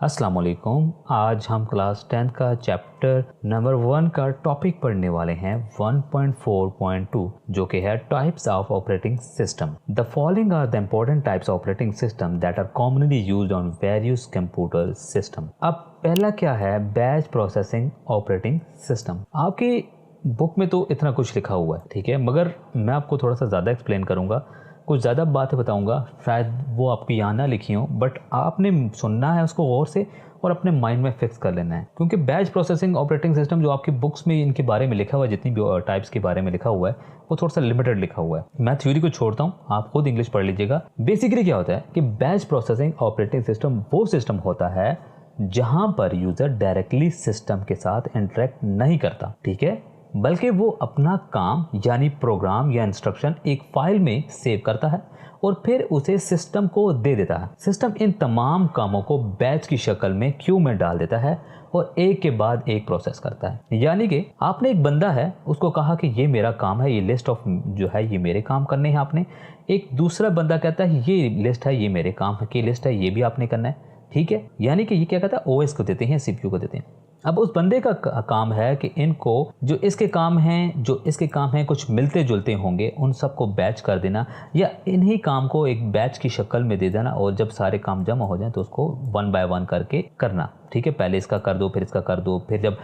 अस्सलाम वालेकुम। आज हम क्लास 10th का चैप्टर नंबर 1 का टॉपिक पढ़ने वाले हैं 1.4.2 जो कि है types of operating system. The following are the important types of operating system that are commonly used on various computer system. अब पहला क्या है? Batch processing operating system. आपकी बुक में तो इतना कुछ लिखा हुआ है, ठीक है, मगर मैं आपको थोड़ा सा ज़्यादा एक्सप्लेन करूँगा, कुछ ज़्यादा बातें बताऊंगा, शायद वो आपकी यहाँ ना लिखी हो, बट आपने सुनना है उसको गौर से और अपने माइंड में फिक्स कर लेना है। क्योंकि बैच प्रोसेसिंग ऑपरेटिंग सिस्टम जो आपकी बुक्स में इनके बारे में लिखा हुआ है, जितनी भी टाइप्स के बारे में लिखा हुआ है, वो थोड़ा सा लिमिटेड लिखा हुआ है। मैं थ्योरी को छोड़ता हूँ, आप खुद इंग्लिश पढ़ लीजिएगा। बेसिकली क्या होता है कि बैच प्रोसेसिंग ऑपरेटिंग सिस्टम वो सिस्टम होता है जहाँ पर यूज़र डायरेक्टली सिस्टम के साथ इंटरेक्ट नहीं करता, ठीक है, बल्कि वो अपना काम यानी प्रोग्राम या इंस्ट्रक्शन एक फाइल में सेव करता है और फिर उसे सिस्टम को दे देता है। सिस्टम इन तमाम कामों को बैच की शक्ल में क्यू में डाल देता है और एक के बाद एक प्रोसेस करता है। यानी कि आपने एक बंदा है, उसको कहा कि ये मेरा काम है, ये लिस्ट ऑफ जो है ये मेरे काम करने हैं आपने। एक दूसरा बंदा कहता है ये लिस्ट है, ये मेरे काम की लिस्ट है, ये भी आपने करना है, ठीक है। यानी कि ये क्या कहता है, ओएस को देते हैं, सीपीयू को देते हैं। अब उस बंदे का काम है कि इनको जो इसके काम हैं कुछ मिलते जुलते होंगे, उन सबको बैच कर देना या इन्हीं काम को एक बैच की शक्ल में दे देना, और जब सारे काम जमा हो जाएं तो उसको 1 बाय 1 करके करना, ठीक है। पहले इसका कर दो, फिर इसका कर दो, फिर जब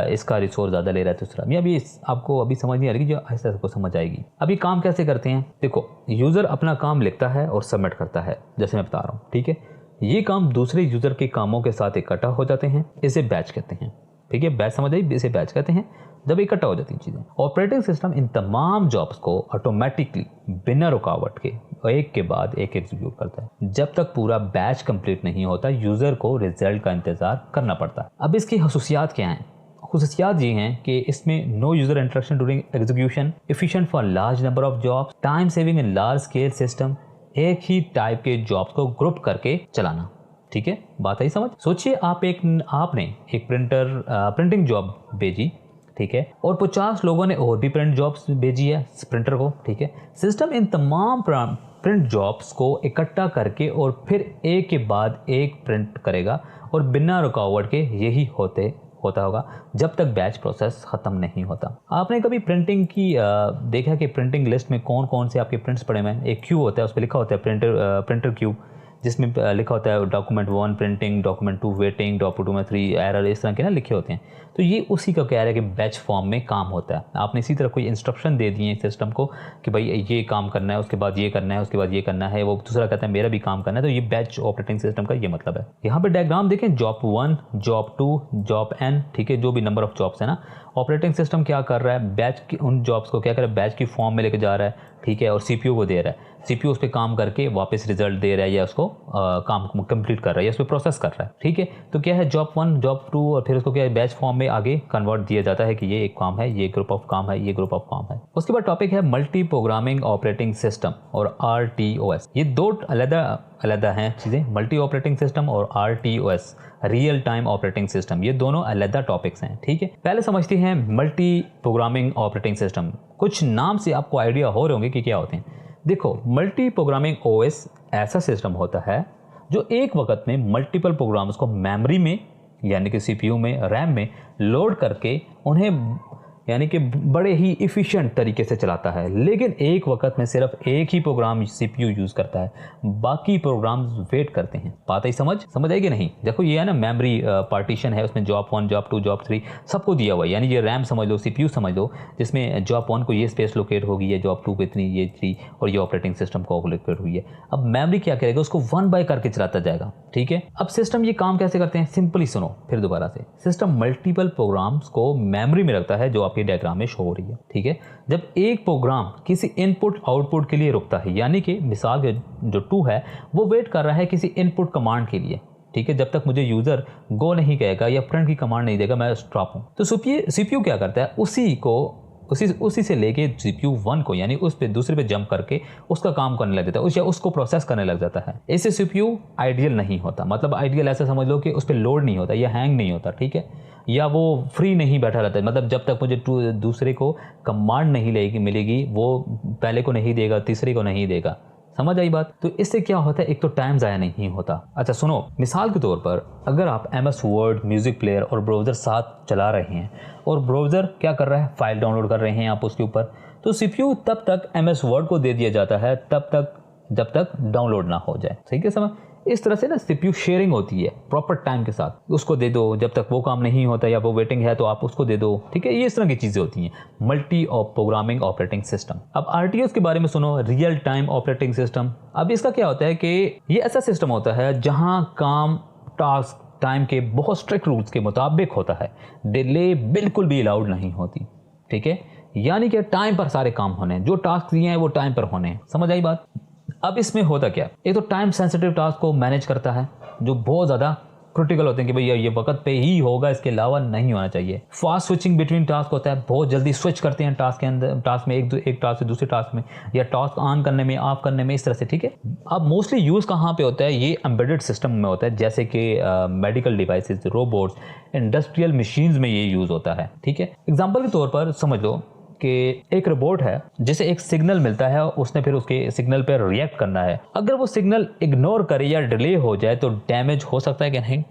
इसका रिसोर्स ज़्यादा ले रहा है तो दूसरा। मैं अभी आपको अभी समझ नहीं आ रही, जो ऐसा आपको समझ आएगी। अभी काम कैसे करते हैं, देखो, यूज़र अपना काम लिखता है और सबमिट करता है, जैसे मैं बता रहा हूँ, ठीक है। ये काम दूसरे यूज़र के कामों के साथ इकट्ठा हो जाते हैं, इसे बैच कहते हैं, ठीक है। बैच समझ आई, इसे बैच कहते हैं जब इकट्ठा हो जाती हैं चीज़ें। ऑपरेटिंग सिस्टम इन तमाम जॉब्स को ऑटोमेटिकली बिना रुकावट के एक के बाद एक एग्जीक्यूट करता है। जब तक पूरा बैच कंप्लीट नहीं होता, यूज़र को रिजल्ट का इंतज़ार करना पड़ता है। अब इसकी खसूसियात क्या हैं? खसूसियात ये हैं कि इसमें no user interaction during execution, efficient for large number of jobs, time saving in large scale system, एक ही टाइप के जॉब्स को ग्रुप करके चलाना, ठीक है। बात आई समझ? सोचिए आपने एक प्रिंटिंग जॉब भेजी, ठीक है, और 50 लोगों ने और भी प्रिंट जॉब्स भेजी है प्रिंटर को, ठीक है। सिस्टम इन तमाम प्रिंट जॉब्स को इकट्ठा करके और फिर एक के बाद एक प्रिंट करेगा और बिना रुकावट के यही होता होगा जब तक बैच प्रोसेस ख़त्म नहीं होता। आपने कभी प्रिंटिंग की देखा कि प्रिंटिंग लिस्ट में कौन कौन से आपके प्रिंट्स पड़े हुए हैं? एक क्यू होता है, उस पर लिखा होता है प्रिंटर क्यू, जिसमें लिखा होता है document 1 printing, document 2 waiting, document 3 error, इस तरह के ना लिखे होते हैं। तो ये उसी का कह रहा है कि बैच फॉर्म में काम होता है। आपने इसी तरह कोई इंस्ट्रक्शन दे दिए सिस्टम को कि भाई ये काम करना है, उसके बाद ये करना है, उसके बाद ये करना है, वो दूसरा कहता है मेरा भी काम करना है। तो ये बैच ऑपरेटिंग सिस्टम का ये मतलब है। यहाँ पे डायग्राम देखें, जॉब 1, जॉब 2, जॉब n, ठीक है, जो भी नंबर ऑफ जॉब्स है ना, ऑपरेटिंग सिस्टम क्या कर रहा है, बैच की उन जॉब्स को क्या कर रहा है, बैच की फॉर्म में लेके जा रहा है, ठीक है, और सीपीयू को दे रहा है। सीपीयू उस पर काम करके वापस रिजल्ट दे रहा है या उसको काम कंप्लीट कर रहा है या उस पर प्रोसेस कर रहा है, ठीक है। तो क्या है, जॉब 1, जॉब 2, और फिर उसको क्या है, बैच फॉर्म में आगे कन्वर्ट दिया जाता है कि ये एक काम है, ये ग्रुप ऑफ काम है, ये ग्रुप ऑफ काम है। उसके बाद टॉपिक है मल्टी प्रोग्रामिंग ऑपरेटिंग सिस्टम और RTOS। ये दो अलग हैं चीज़ें, मल्टी ऑपरेटिंग सिस्टम और RTOS, real time operating system. ये दोनों अलग टॉपिक्स हैं, ठीक है। पहले समझते हैं मल्टी प्रोग्रामिंग ऑपरेटिंग सिस्टम। कुछ नाम से आपको आइडिया हो रहे होंगे कि क्या होते हैं। देखो, मल्टी प्रोग्रामिंग OS ऐसा सिस्टम होता है जो एक वक्त में मल्टीपल प्रोग्राम्स को मेमोरी में यानी कि सीपीयू में, रैम में लोड करके उन्हें यानी कि बड़े ही इफ़िशिएंट तरीके से चलाता है। लेकिन एक वक्त में सिर्फ एक ही प्रोग्राम सीपीयू यूज़ करता है, बाकी प्रोग्राम्स वेट करते हैं। बात आई समझ आएगी नहीं? देखो, ये है ना, मेमोरी पार्टीशन है, उसमें जॉब 1, जॉब 2, जॉब 3 सबको दिया हुआ है। यानी ये रैम समझ लो, सीपीयू समझ लो, जिसमें जॉब 1 को ये स्पेस लोकेट होगी, ये जॉब 2 पे इतनी, ये 3, और ये ऑपरेटिंग सिस्टम को लोकेट हुई है। अब मेमोरी क्या करेगा, उसको 1 बाय करके चलाता जाएगा, ठीक है। अब सिस्टम ये काम कैसे करते हैं, सिंपली सुनो फिर दोबारा से। सिस्टम मल्टीपल प्रोग्राम्स को मेमोरी में रखता है, जो आपके डायग्राम में शो हो रही है, ठीक है। जब एक प्रोग्राम किसी इनपुट आउटपुट के लिए रुकता है, यानी कि मिसाल के जो 2 है वो वेट कर रहा है किसी इनपुट कमांड के लिए, ठीक है। जब तक मुझे यूज़र गो नहीं कहेगा या प्रिंट की कमांड नहीं देगा, मैं स्टॉप हूँ। तो सीपीयू क्या करता है, उसी से लेके सीपीयू 1 को यानी उस पे दूसरे पे जंप करके उसका काम करने लग जाता है, उसको प्रोसेस करने लग जाता है। इससे सीपीयू आइडियल नहीं होता, मतलब आइडियल ऐसा समझ लो कि उस पर लोड नहीं होता या हैंग नहीं होता, ठीक है, या वो फ्री नहीं बैठा रहता है। मतलब जब तक मुझे दूसरे को कमांड नहीं मिलेगी, वो पहले को नहीं देगा, तीसरे को नहीं देगा, समझ आई बात। तो इससे क्या होता है, एक तो टाइम ज़ाया नहीं होता। अच्छा सुनो, मिसाल के तौर पर अगर आप MS वर्ड, म्यूजिक प्लेयर और ब्राउज़र साथ चला रहे हैं और ब्राउज़र क्या कर रहा है, फाइल डाउनलोड कर रहे हैं आप उसके ऊपर, तो CPU तब तक MS वर्ड को दे दिया जाता है तब तक जब तक डाउनलोड ना हो जाए। ठीक है समझ। इस तरह से ना CPU शेयरिंग होती है प्रॉपर टाइम के साथ, उसको दे दो जब तक वो काम नहीं होता या वो वेटिंग है तो आप उसको दे दो। ठीक है, ये इस तरह की चीज़ें होती हैं मल्टी प्रोग्रामिंग ऑपरेटिंग सिस्टम। अब RTOS के बारे में सुनो, रियल टाइम ऑपरेटिंग सिस्टम। अब इसका क्या होता है कि ये ऐसा सिस्टम होता है जहाँ काम, टास्क, टाइम के बहुत स्ट्रिक्ट रूल्स के मुताबिक होता है, डिले बिल्कुल भी अलाउड नहीं होती। ठीक है, यानी कि टाइम पर सारे काम होने हैं, जो टास्क दिए हैं वो टाइम पर होने हैं। समझ आई बात। अब इसमें होता क्या, एक तो टाइम सेंसिटिव टास्क को मैनेज करता है जो बहुत ज़्यादा क्रिटिकल होते हैं कि भैया ये वक्त पे ही होगा, इसके अलावा नहीं होना चाहिए। फास्ट स्विचिंग बिटवीन टास्क होता है, बहुत जल्दी स्विच करते हैं टास्क के अंदर, टास्क में एक टास्क से दूसरे टास्क में, या टास्क ऑन करने में, ऑफ करने में, इस तरह से। ठीक है, अब मोस्टली यूज़ कहाँ पे होता है, ये एम्बेडेड सिस्टम में होता है, जैसे कि medical devices, robots, industrial machines में ये यूज़ होता है। ठीक है, एग्जाम्पल के तौर पर समझ लो कि एक रोबोट है जिसे एक सिग्नल मिलता है, उसने फिर उसके सिग्नल पर रिएक्ट करना है। अगर वो सिग्नल इग्नोर करे या डिले हो जाए तो डैमेज हो सकता है कि नहीं,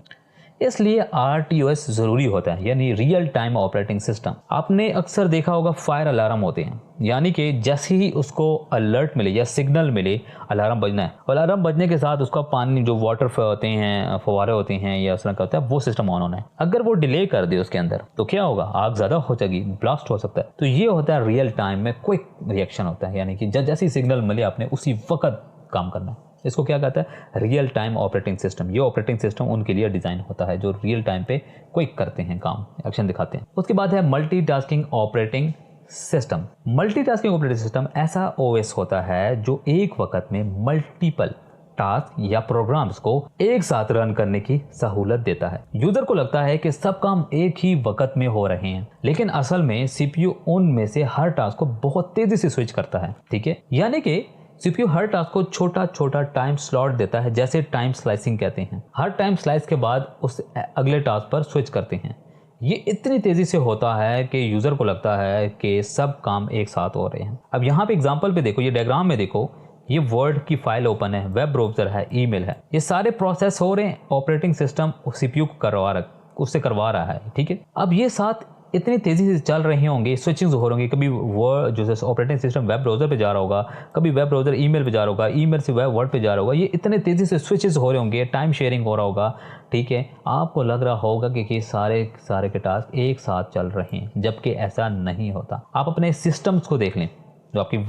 इसलिए RTOS ज़रूरी होता है, यानी रियल टाइम ऑपरेटिंग सिस्टम। आपने अक्सर देखा होगा फायर अलार्म होते हैं, यानी कि जैसे ही उसको अलर्ट मिले या सिग्नल मिले अलार्म बजना है, अलार्म बजने के साथ उसका पानी, जो वाटर होते हैं, फवारे होते हैं या उस तरह का होता है, वो सिस्टम ऑन होना है। अगर वो डिले कर दे उसके अंदर तो क्या होगा, आग ज़्यादा हो जाएगी, ब्लास्ट हो सकता है। तो ये होता है रियल टाइम में क्विक रिएक्शन होता है, यानी कि जैसे ही सिग्नल मिले आपने उसी वक्त काम करना है। इसको क्या कहता है, रियल टाइम ऑपरेटिंग सिस्टम। ये ऑपरेटिंग सिस्टम उनके लिए डिज़ाइन होता है जो रियल टाइम पे क्विक करते हैं काम, एक्शन दिखाते हैं। उसके बाद है multitasking operating system. Multitasking operating system ऐसा OS होता है जो एक वक्त में मल्टीपल टास्क या प्रोग्राम्स को एक साथ रन करने की सहूलत देता है। यूजर को लगता है कि सब काम एक ही वक्त में हो रहे हैं, लेकिन असल में CPU उनमें से हर टास्क को बहुत तेजी से स्विच करता है। ठीक है, यानी कि CPU हर टास्क को छोटा छोटा टाइम स्लॉट देता है, जैसे टाइम स्लाइसिंग कहते हैं। हर टाइम स्लाइस के बाद उस अगले टास्क पर स्विच करते हैं। ये इतनी तेजी से होता है कि यूजर को लगता है कि सब काम एक साथ हो रहे हैं। अब यहाँ पे एग्जांपल पे देखो, ये डायग्राम में देखो, ये वर्ड की फाइल ओपन है, वेब ब्राउज़र है, ईमेल है, ये सारे प्रोसेस हो रहे हैं, ऑपरेटिंग सिस्टम CPU को उससे करवा रहा है। ठीक है, अब ये साथ इतनी तेज़ी से चल रहे होंगे, स्विचिंग हो रही होंगी, कभी वर्ड जो ऑपरेटिंग सिस्टम वेब ब्राउज़र पे जा रहा होगा, कभी वेब ब्राउज़र ईमेल पे जा रहा होगा, ईमेल से वेब वर्ड पे जा रहा होगा, ये इतने तेज़ी से स्विचेस हो रहे होंगे, टाइम शेयरिंग हो रहा होगा। ठीक है, आपको लग रहा होगा कि सारे के टास्क एक साथ चल रहे हैं, जबकि ऐसा नहीं होता। आप अपने सिस्टम्स को देख लें, जो आपकी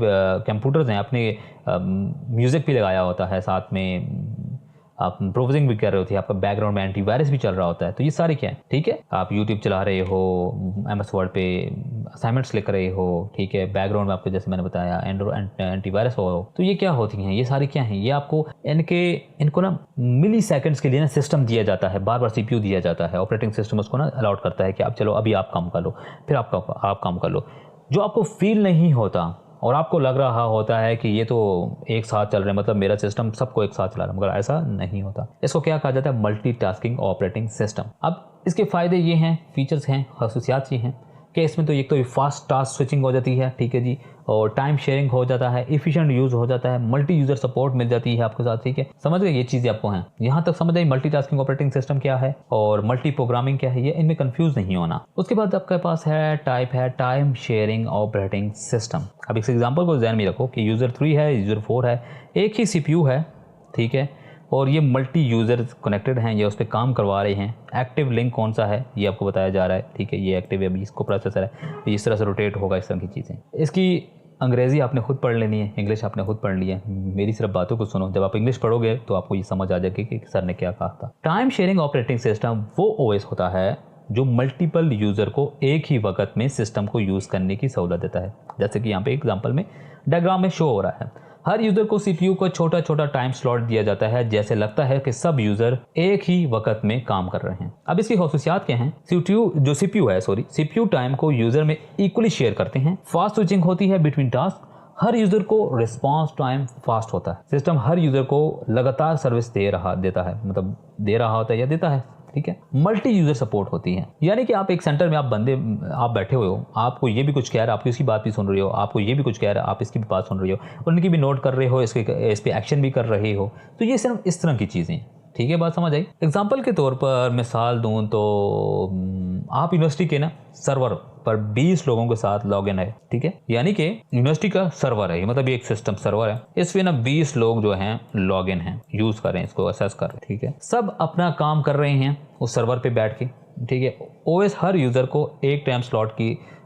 कंप्यूटर्स हैं, आपने म्यूज़िक भी लगाया होता है, साथ में आप ब्राउजिंग भी कर रहे होते हैं, आपका बैकग्राउंड में एंटीवायरस भी चल रहा होता है, तो ये सारे क्या है। ठीक है, आप यूट्यूब चला रहे हो, MS वर्ड पे असाइनमेंट्स लिख रहे हो, ठीक है, बैकग्राउंड में आपको जैसे मैंने बताया एंटीवायरस हो, तो ये क्या होती हैं, ये सारी क्या हैं, ये आपको इनको ना मिली सेकेंड्स के लिए ना सिस्टम दिया जाता है, बार बार CPU दिया जाता है, ऑपरेटिंग सिस्टम उसको ना अलाउट करता है कि आप चलो अभी आप काम कर लो, फिर आप काम कर लो। जो आपको फील नहीं होता और आपको लग रहा होता है कि ये तो एक साथ चल रहे हैं, मतलब मेरा सिस्टम सबको एक साथ चला रहा है, मगर ऐसा नहीं होता। इसको क्या कहा जाता है, मल्टीटास्किंग ऑपरेटिंग सिस्टम। अब इसके फ़ायदे ये हैं, फीचर्स हैं, खसूसियात ये हैं कि इसमें तो एक तो फास्ट टास्क स्विचिंग हो जाती है, ठीक है जी, और टाइम शेयरिंग हो जाता है, एफिशिएंट यूज़ हो जाता है, मल्टी यूज़र सपोर्ट मिल जाती है आपके साथ। ठीक है, समझ गए, ये चीज़ें आपको हैं। यहाँ तक समझ आई मल्टीटास्किंग ऑपरेटिंग सिस्टम क्या है और मल्टी प्रोग्रामिंग क्या है, ये इनमें कंफ्यूज नहीं होना। उसके बाद आपके पास है टाइम शेयरिंग ऑपरेटिंग सिस्टम। अब इस एग्जाम्पल को ध्यान में रखो कि यूज़र 3 है, यूज़र 4 है, एक ही CPU है, ठीक है, और ये मल्टी यूज़र कनेक्टेड हैं, ये उस पर काम करवा रहे हैं। एक्टिव लिंक कौन सा है ये आपको बताया जा रहा है, ठीक है, ये एक्टिव है, अभी इसको प्रोसेसर है, इस तरह से रोटेट होगा, इस तरह की चीज़ें। इसकी अंग्रेज़ी आपने खुद पढ़ लेनी है, इंग्लिश आपने खुद पढ़ ली है, मेरी सिर्फ बातों को सुनो। जब आप इंग्लिश पढ़ोगे तो आपको ये समझ आ जाएगी कि सर ने क्या कहा था। टाइम शेयरिंग ऑपरेटिंग सिस्टम वो OS होता है जो मल्टीपल यूज़र को एक ही वक्त में सिस्टम को यूज़ करने की सहूलत देता है। जैसे कि यहाँ पे एग्जांपल में डायग्राम में शो हो रहा है, हर यूज़र को CPU को छोटा छोटा टाइम स्लॉट दिया जाता है, जैसे लगता है कि सब यूज़र एक ही वक्त में काम कर रहे हैं। अब इसकी खसूसियात क्या हैं, CPU टाइम को यूज़र में इक्वली शेयर करते हैं, फास्ट स्विचिंग होती है बिटवीन टास्क, हर यूज़र को रिस्पांस टाइम फास्ट होता है, सिस्टम हर यूज़र को लगातार सर्विस देता है, मतलब दे रहा होता है या देता है, ठीक है। मल्टी यूजर सपोर्ट होती है, यानी कि आप एक सेंटर में आप बैठे हुए हो, आपको ये भी कुछ कह रहा है, आप इसकी बात भी सुन रहे हो, आपको ये भी कुछ कह रहा है, आप इसकी भी बात सुन रहे हो, उनकी भी नोट कर रहे हो, इस पे एक्शन भी कर रहे हो। तो ये सिर्फ इस तरह की चीज़ें, ठीक है, बात समझ आई। एग्जाम्पल के तौर पर मिसाल दूँ तो आप यूनिवर्सिटी के ना सर्वर पर 20 लोगों के साथ लॉगिन है, ठीक है, यानी कि यूनिवर्सिटी का सर्वर है, मतलब ये एक सिस्टम सर्वर है, इसमें ना 20 लोग जो हैं लॉगिन हैं, यूज कर रहे हैं, इसको असेस कर रहे हैं, ठीक है। सब अपना काम कर रहे हैं उस सर्वर पे बैठ के, ठीक है। ओएस हर यूजर को एक टाइम स्लॉट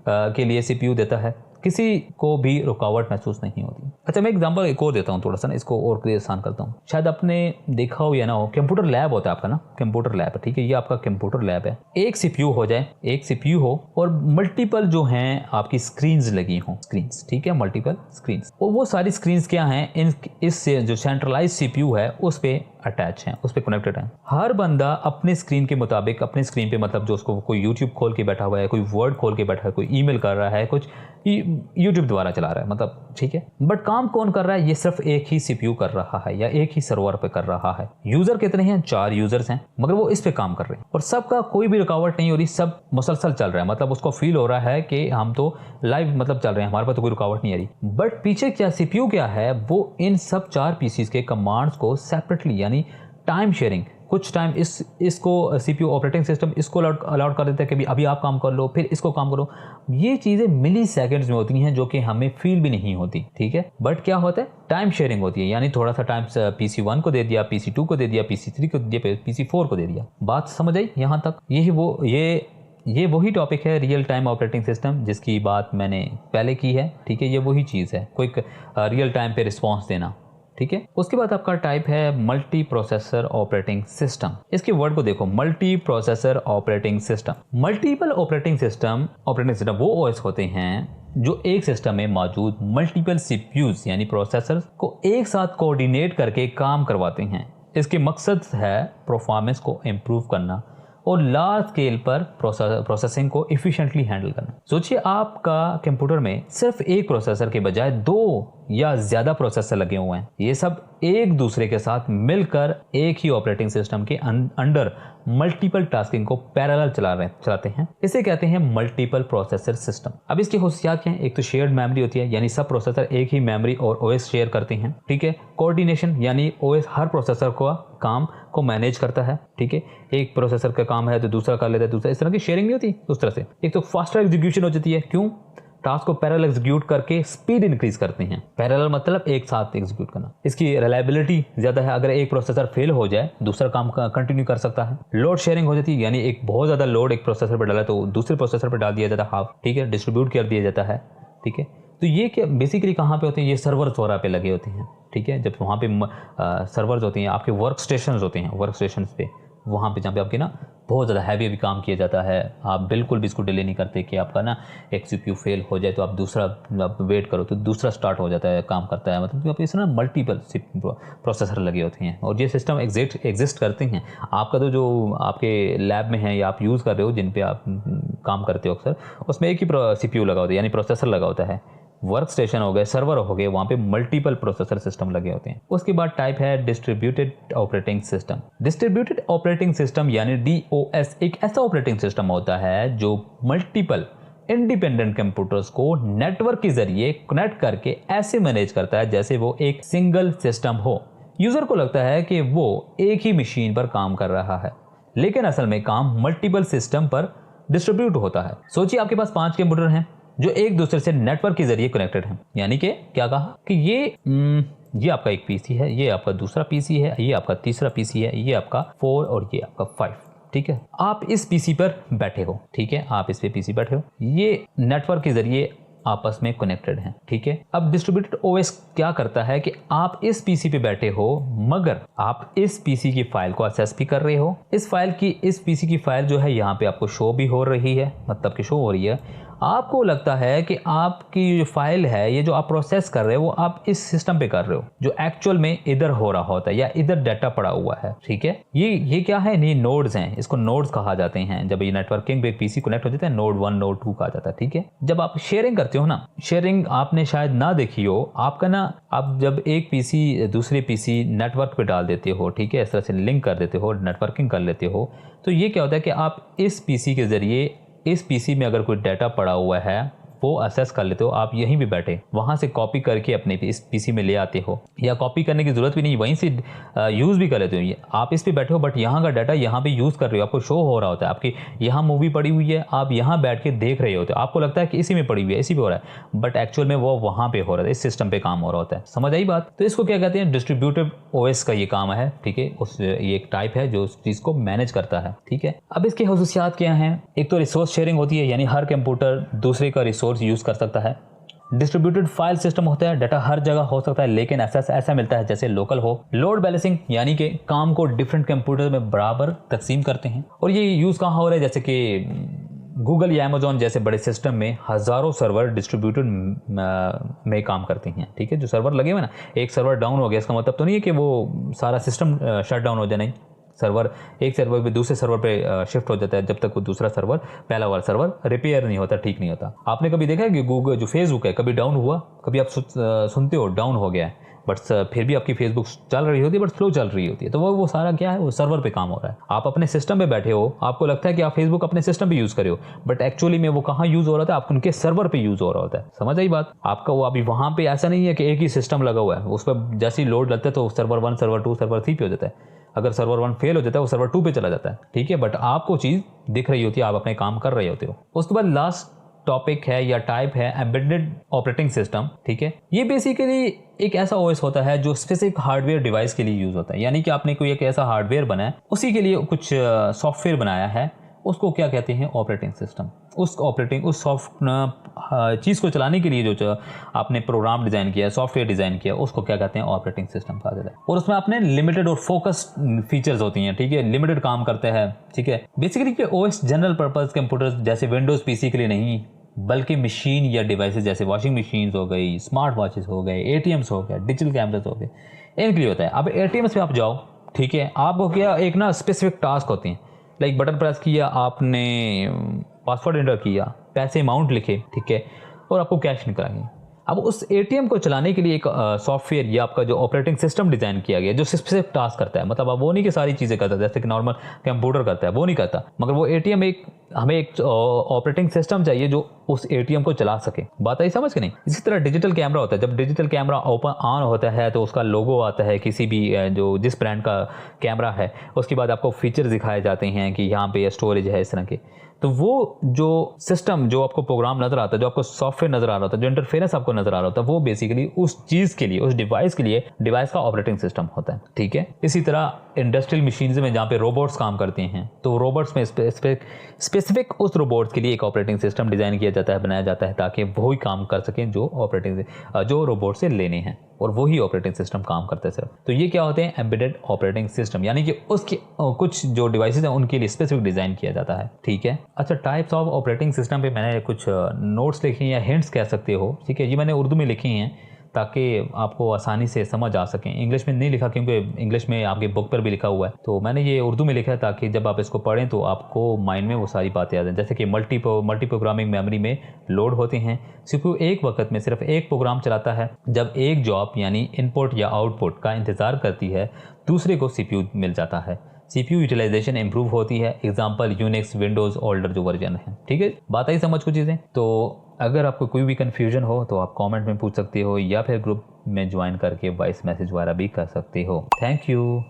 के लिए सीपीयू देता है, किसी को भी रुकावट महसूस नहीं होती। अच्छा, मैं एग्जांपल एक और देता हूँ, थोड़ा सा ना इसको और क्लियर आसान करता हूँ। शायद आपने देखा हो या ना हो, कंप्यूटर लैब होता है आपका ना, कंप्यूटर लैब है, ठीक है, ये आपका कंप्यूटर लैब है। एक सीपीयू हो जाए, एक सीपीयू हो और मल्टीपल जो हैं आपकी स्क्रीन्स लगी हों, स्क्रीन्स, ठीक है, मल्टीपल स्क्रीन्स, और वो सारी स्क्रीन्स क्या हैं, इससे जो सेंट्रलाइज सीपीयू है उस पे अटैच हैं, उस पे कनेक्टेड हैं। हर बंदा अपने स्क्रीन के मुताबिक, अपने स्क्रीन पे मतलब जो उसको कोई यूट्यूब खोल के बैठा हुआ है, कोई वर्ड खोल के बैठा है, कोई ईमेल कर रहा है, कुछ यूट्यूब द्वारा चला रहा है, मतलब ठीक है। बट काम कौन कर रहा है, ये सिर्फ एक ही सीपीयू कर रहा है या एक ही सर्वर पे कर रहा है। यूजर कितने हैं, 4 यूजर्स हैं, मगर वो इस पे काम कर रहे हैं और सबका कोई भी रुकावट नहीं हो रही, सब मुसलसल चल रहा है, मतलब उसको फील हो रहा है कि हम तो लाइव मतलब चल रहे हैं, हमारे पास तो कोई रुकावट नहीं आ रही। बट पीछे क्या सीपीयू क्या है, वो इन सब 4 पीसीज के कमांड्स को सेपरेटली, यानी टाइम शेयरिंग, कुछ टाइम इसको सीपीयू ऑपरेटिंग सिस्टम इसको अलाउड कर देता है कि अभी आप काम कर लो, फिर इसको काम करो। ये चीज़ें मिली सेकेंड्स में होती हैं, जो कि हमें फील भी नहीं होती, ठीक है। बट क्या होता है, टाइम शेयरिंग होती है, यानी थोड़ा सा टाइम PC1 को दे दिया, PC2 को दे दिया, PC3 को दे दिया, PC4 को दे दिया। बात समझ आई यहाँ तक। ये वही टॉपिक है, रियल टाइम ऑपरेटिंग सिस्टम, जिसकी बात मैंने पहले की है, ठीक है। ये वही चीज़ है, कोई रियल टाइम पे रिस्पॉन्स देना, ठीक है। उसके बाद आपका टाइप है मल्टी प्रोसेसर ऑपरेटिंग सिस्टम। इसके वर्ड को देखो, multi processor operating system. Multiple operating system वो ओएस होते हैं जो एक सिस्टम में मौजूद मल्टीपल सीपीयूज यानी प्रोसेसर को एक साथ कोऑर्डिनेट करके काम करवाते हैं। इसके मकसद है परफॉर्मेंस को इम्प्रूव करना और लार्ज स्केल पर प्रोसेसिंग को इफिशिएंटली हैंडल करना। सोचिए आपका कंप्यूटर में सिर्फ एक प्रोसेसर के बजाय 2 या ज्यादा प्रोसेसर लगे हुए हैं, ये सब एक दूसरे के साथ मिलकर एक ही ऑपरेटिंग सिस्टम के अंडर मल्टीपल टास्किंग को पैरेलल चलाते हैं। इसे कहते हैं मल्टीपल प्रोसेसर सिस्टम। अब इसकी खासियत क्या है, एक तो शेयर्ड मेमोरी होती है, यानी सब प्रोसेसर एक ही मेमोरी और ओएस शेयर करते हैं, ठीक है। कोऑर्डिनेशन, यानी ओएस हर प्रोसेसर को काम को मैनेज करता है, ठीक है। एक प्रोसेसर का काम है तो दूसरा कर लेता है, दूसरा, इस तरह की शेयरिंग नहीं होती उस तरह से। एक तो फास्टर एग्जीक्यूशन हो जाती है, क्यों, टास्क को पैरेलल एग्जीक्यूट करके स्पीड इंक्रीज करते हैं। पैरेलल मतलब एक साथ एग्जीक्यूट करना। इसकी रिलायबिलिटी ज्यादा है, अगर एक प्रोसेसर फेल हो जाए दूसरा काम कंटिन्यू कर सकता है। लोड शेयरिंग हो जाती है, यानी एक बहुत ज्यादा लोड एक प्रोसेसर पर डाला तो दूसरे प्रोसेसर पर डाल दिया जाता है हाफ, ठीक है, डिस्ट्रीब्यूट कर दिया जाता है, ठीक है। तो ये क्या बेसिकली कहाँ पे होते हैं, ये सर्वर्स वगैरह पे लगे होते हैं, ठीक है। जब वहाँ पे सर्वर्स होते हैं, आपके वर्क स्टेशन होते हैं, वर्क स्टेशन पे, वहाँ पे जहाँ पे आपके ना बहुत ज़्यादा हैवी काम किया जाता है, आप बिल्कुल भी इसको डिले नहीं करते कि आपका ना एक सीपीयू फेल हो जाए तो आप दूसरा आप वेट करो तो दूसरा स्टार्ट हो जाता है, काम करता है, मतलब आप इसमें ना मल्टीपल प्रोसेसर लगे होते हैं और ये सिस्टम एग्जिस्ट करते हैं। आपका तो जो आपके लैब में है या आप यूज़ कर रहे हो, जिन पे आप काम करते हो अक्सर, उसमें एक ही सीपीयू लगा होता है, यानी प्रोसेसर लगा होता है। वर्क स्टेशन हो गए, सर्वर हो गए, वहाँ पे मल्टीपल प्रोसेसर सिस्टम लगे होते हैं। उसके बाद टाइप है distributed operating system. Distributed operating system यानी DOS एक ऐसा ऑपरेटिंग सिस्टम होता है जो मल्टीपल इंडिपेंडेंट कंप्यूटर्स को नेटवर्क के जरिए कनेक्ट करके ऐसे मैनेज करता है जैसे वो एक सिंगल सिस्टम हो। यूजर को लगता है कि वो एक ही मशीन पर काम कर रहा है, लेकिन असल में काम मल्टीपल सिस्टम पर डिस्ट्रीब्यूट होता है। सोचिए आपके पास 5 कंप्यूटर हैं जो एक दूसरे से नेटवर्क के जरिए कनेक्टेड हैं, यानी कि क्या कहा कि ये आपका एक पीसी है, ये आपका दूसरा पीसी है, ये आपका तीसरा पीसी है, ये आपका 4 और ये आपका 5, ठीक है। आप इस पीसी पर बैठे हो, ठीक है, आप इस पे पीसी बैठे हो, ये नेटवर्क के जरिए आपस में कनेक्टेड हैं, ठीक है। अब डिस्ट्रीब्यूटेड ओएस क्या करता है कि आप इस पीसी पे बैठे हो, मगर आप इस पीसी की फाइल को एक्सेस भी कर रहे हो। इस पीसी की फाइल जो है यहाँ पे आपको शो भी हो रही है, मतलब कि शो हो रही है, आपको लगता है कि आपकी जो फाइल है, ये जो आप प्रोसेस कर रहे हो वो आप इस सिस्टम पे कर रहे हो, जो एक्चुअल में इधर हो रहा होता है या इधर डाटा पड़ा हुआ है। ठीक है, ये क्या है, ये नोड्स हैं, इसको नोड्स कहा जाते हैं। जब ये नेटवर्किंग पे पीसी कनेक्ट हो जाता है, नोड 1 नोड 2 कहा जाता है। ठीक है, जब आप शेयरिंग करते हो ना, शेयरिंग आपने शायद ना देखी हो, आपका ना, आप जब एक पीसी दूसरे पीसी नेटवर्क पे डाल देते हो, ठीक है, इस तरह से लिंक कर देते हो, नेटवर्किंग कर लेते हो, तो ये क्या होता है कि आप इस पीसी के जरिए इस पीसी में अगर कोई डाटा पड़ा हुआ है वो असेस कर लेते हो। आप यहीं भी बैठे वहाँ से कॉपी करके अपने इस पीसी में ले आते हो, या कॉपी करने की ज़रूरत भी नहीं, वहीं से यूज़ भी कर लेते हो। ये आप इस पे बैठे हो बट यहाँ का डाटा यहाँ पे यूज़ कर रहे हो, आपको शो हो रहा होता है, आपकी यहाँ मूवी पड़ी हुई है, आप यहाँ बैठ के देख रहे होते हो, आपको लगता है कि इसी में पड़ी हुई है, इसी पे हो रहा है, बट एक्चुअल में वो वहाँ पे हो रहा है, इस सिस्टम पे काम हो रहा होता है। समझ आई बात? तो इसको क्या कहते हैं, डिस्ट्रीब्यूटेड ओएस का ये काम है। ठीक है, ये एक टाइप है जो उस चीज़ को मैनेज करता है। ठीक है, अब इसकी खसूसियात क्या हैं? एक तो रिसोर्स शेयरिंग होती है, यानी हर कंप्यूटर दूसरे का रिसोर्स यूज़ कर सकता है। डिस्ट्रीब्यूटेड फाइल सिस्टम होता है, डाटा हर जगह हो सकता है लेकिन ऐसा मिलता है जैसे लोकल हो। लोड बैलेंसिंग, यानी कि काम को डिफरेंट कंप्यूटर में बराबर तकसीम करते हैं, और ये यूज़ कहाँ हो रहा है, जैसे कि गूगल या अमेजॉन जैसे बड़े सिस्टम में हज़ारों सर्वर डिस्ट्रीब्यूटेड में काम करते हैं। ठीक है, जो सर्वर लगे हुए ना, एक सर्वर डाउन हो गया इसका मतलब तो नहीं है कि वो सारा सिस्टम शट डाउन हो जाए, नहीं, सर्वर एक सर्वर पे दूसरे सर्वर पे शिफ्ट हो जाता है जब तक वो दूसरा सर्वर, पहला वाला सर्वर रिपेयर नहीं होता, ठीक नहीं होता। आपने कभी देखा है कि गूगल जो फेसबुक है कभी डाउन हुआ? कभी आप सुनते हो डाउन हो गया है, बट फिर भी आपकी फेसबुक चल रही होती है, बट स्लो चल रही होती है, तो वो सारा क्या है, वो सर्वर पे काम हो रहा है। आप अपने सिस्टम पे बैठे हो, आपको लगता है कि आप फेसबुक अपने सिस्टम पे यूज़ करे हो, बट एक्चुअली में वो कहाँ यूज़ हो रहा था, आप उनके सर्वर पे यूज़ हो रहा होता है। समझ आई बात? आपका वो अभी वहाँ पे ऐसा नहीं है कि एक ही सिस्टम लगा हुआ है, उस पर जैसे ही लोड लगता है तो सर्वर 1 सर्वर 2 सर्वर 3 पे हो जाता है। अगर सर्वर 1 फेल हो जाता है वो सर्वर 2 पे चला जाता है। ठीक है, बट आपको चीज़ दिख रही होती है, आप अपने काम कर रहे होते हो। उसके बाद लास्ट टॉपिक है या टाइप है एम्बेडेड ऑपरेटिंग सिस्टम। ठीक है, ये बेसिकली एक ऐसा ओएस होता है जो स्पेसिफिक हार्डवेयर डिवाइस के लिए यूज़ होता है, यानी कि आपने कोई एक ऐसा हार्डवेयर बनाया, उसी के लिए कुछ सॉफ्टवेयर बनाया है, उसको क्या कहते हैं, ऑपरेटिंग सिस्टम। उस सॉफ्ट चीज़ को चलाने के लिए जो आपने प्रोग्राम डिज़ाइन किया, सॉफ्टवेयर डिज़ाइन किया, उसको क्या कहते हैं, ऑपरेटिंग सिस्टम कहा जाता है। और उसमें आपने लिमिटेड और फोकस्ड फीचर्स होती हैं। ठीक है, लिमिटेड काम करते हैं। ठीक है, basically OS general purpose computers जैसे विंडोज़ पीसी के लिए नहीं, बल्कि मशीन या डिवाइसेस जैसे वॉशिंग मशीन्स हो गई, स्मार्ट वॉचेस हो गए, एटीएम्स हो गए, डिजिटल कैमरास हो गए, इनके लिए होता है। अब एटीएम्स पे आप जाओ, ठीक है, आपको क्या एक ना स्पेसिफिक टास्क होती हैं, लाइक बटन प्रेस किया, आपने पासवर्ड एंटर किया, पैसे अमाउंट लिखे, ठीक है, और आपको कैश निकलेंगे। अब उस एटीएम को चलाने के लिए एक सॉफ्टवेयर या आपका जो ऑपरेटिंग सिस्टम डिज़ाइन किया गया जो स्पेसिफिक टास्क करता है, मतलब अब वो नहीं कि सारी चीज़ें करता है जैसे कि नॉर्मल कंप्यूटर करता है, वो नहीं करता, मगर वो एटीएम हमें एक ऑपरेटिंग सिस्टम चाहिए जो उस एटीएम को चला सके। बात आई समझ के नहीं? इसी तरह डिजिटल कैमरा होता है, जब डिजिटल कैमरा ओपन ऑन होता है तो उसका लोगो आता है किसी भी जो जिस ब्रांड का कैमरा है, उसके बाद आपको फीचर दिखाए जाते हैं कि यहाँ पे स्टोरेज है, इस तरह के। तो वो जो सिस्टम, जो आपको प्रोग्राम नज़र आता है, जो आपको सॉफ्टवेयर नज़र आ रहा होता है, जो इंटरफेरेंस आपको नज़र आ रहा होता है, वो बेसिकली उस चीज़ के लिए, उस डिवाइस के लिए डिवाइस का ऑपरेटिंग सिस्टम होता है। ठीक है, इसी तरह इंडस्ट्रियल मशीन्स में जहाँ पे रोबोट्स काम करते हैं, तो रोबोट्स में स्पेसिफिक उस रोबोट्स के लिए एक ऑपरेटिंग सिस्टम डिज़ाइन किया जाता है, बनाया जाता है, ताकि वही काम कर सकें जो रोबोट से लेने हैं, और वही ऑपरेटिंग सिस्टम काम करता है सिर्फ। तो ये क्या होते हैं, एम्बेडेड ऑपरेटिंग सिस्टम, यानी कि उसके कुछ जो डिवाइसेस हैं उनके लिए स्पेसिफिक डिज़ाइन किया जाता है। ठीक है, अच्छा, टाइप्स ऑफ ऑपरेटिंग सिस्टम पे मैंने कुछ नोट्स लिखे हैं या हिंट्स कह सकते हो। ठीक है, ये मैंने उर्दू में लिखी हैं ताकि आपको आसानी से समझ आ सकें। इंग्लिश में नहीं लिखा क्योंकि इंग्लिश में आपके बुक पर भी लिखा हुआ है, तो मैंने ये उर्दू में लिखा है ताकि जब आप इसको पढ़ें तो आपको माइंड में वो सारी बातें आ जाएं। जैसे कि मल्टी प्रोग्रामिंग मेमोरी में लोड होते हैं। सीपीयू एक वक्त में सिर्फ एक प्रोग्राम चलाता है। जब एक जॉब यानी इनपुट या आउटपुट का इंतज़ार करती है, दूसरे को सीपीयू मिल जाता है। सीपीयू यूटिलाइजेशन इंप्रूव होती है। एग्जांपल यूनिक्स, विंडोज़ ओल्डर जो वर्जन है। ठीक है, बात आई समझ कुछ चीज़ें? तो अगर आपको कोई भी कन्फ्यूजन हो तो आप कमेंट में पूछ सकते हो, या फिर ग्रुप में ज्वाइन करके वॉइस मैसेज वगैरह भी कर सकते हो। Thank you.